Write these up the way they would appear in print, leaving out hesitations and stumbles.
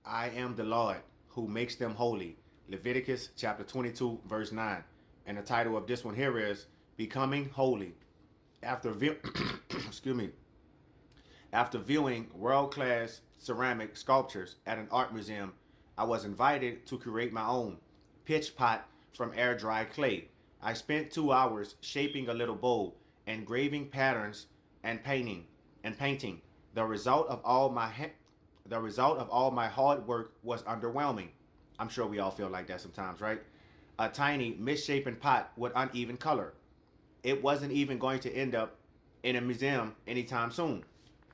I am the Lord who makes them holy. Leviticus chapter 22, verse 9. And the title of this one here is Becoming Holy. After excuse me. After viewing world-class ceramic sculptures at an art museum, I was invited to create my own pitch pot from air-dried clay. I spent 2 hours shaping a little bowl, engraving patterns, and painting. The result of all my hard work was underwhelming. I'm sure we all feel like that sometimes, right? A tiny, misshapen pot with uneven color. It wasn't even going to end up in a museum anytime soon.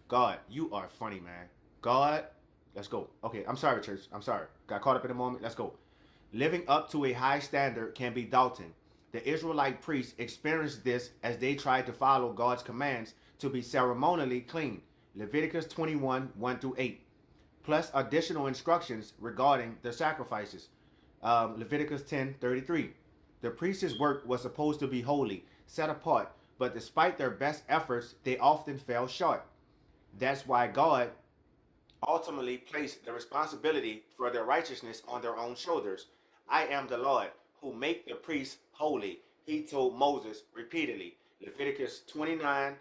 God, you are funny, man. God, let's go. Okay, I'm sorry, church. I'm sorry. Got caught up in a moment. Let's go. Living up to a high standard can be daunting. The Israelite priests experienced this as they tried to follow God's commands to be ceremonially clean. Leviticus 21, 1 through 8. Plus additional instructions regarding the sacrifices. Leviticus 10:33. The priest's work was supposed to be holy, set apart, but despite their best efforts, they often fell short. That's why God ultimately placed the responsibility for their righteousness on their own shoulders. I am the Lord who make the priests holy, he told Moses repeatedly. Leviticus 22:9,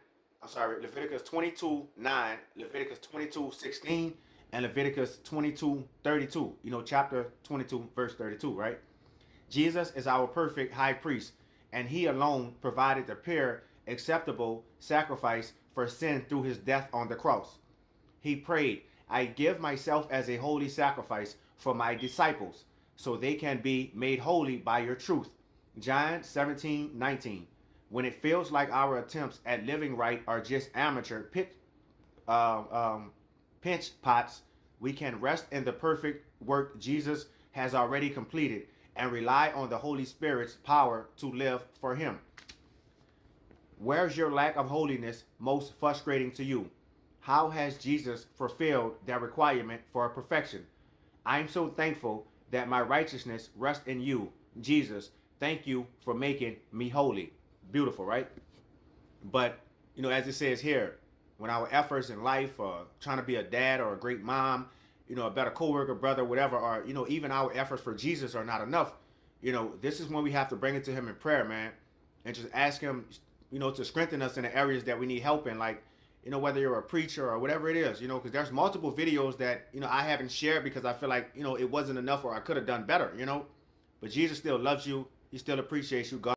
Leviticus 22:16, and Leviticus 22:32. Chapter 22, verse 32, right? Jesus is our perfect high priest, and he alone provided the pure, acceptable sacrifice for sin through his death on the cross. He prayed, I give myself as a holy sacrifice for my disciples, so they can be made holy by your truth. John 17:19. When it feels like our attempts at living right are just amateur pinch pots, we can rest in the perfect work Jesus has already completed and rely on the Holy Spirit's power to live for him. Where's your lack of holiness most frustrating to you? How has Jesus fulfilled that requirement for perfection? I'm so thankful that my righteousness rests in you, Jesus. Thank you for making me holy. Beautiful, right? But, as it says here, when our efforts in life, trying to be a dad or a great mom, a better coworker, brother, whatever, or, even our efforts for Jesus are not enough, this is when we have to bring it to him in prayer, man, and just ask him, to strengthen us in the areas that we need help in, like, whether you're a preacher or whatever it is, because there's multiple videos that, I haven't shared because I feel like, it wasn't enough or I could have done better, but Jesus still loves you. He still appreciates you. God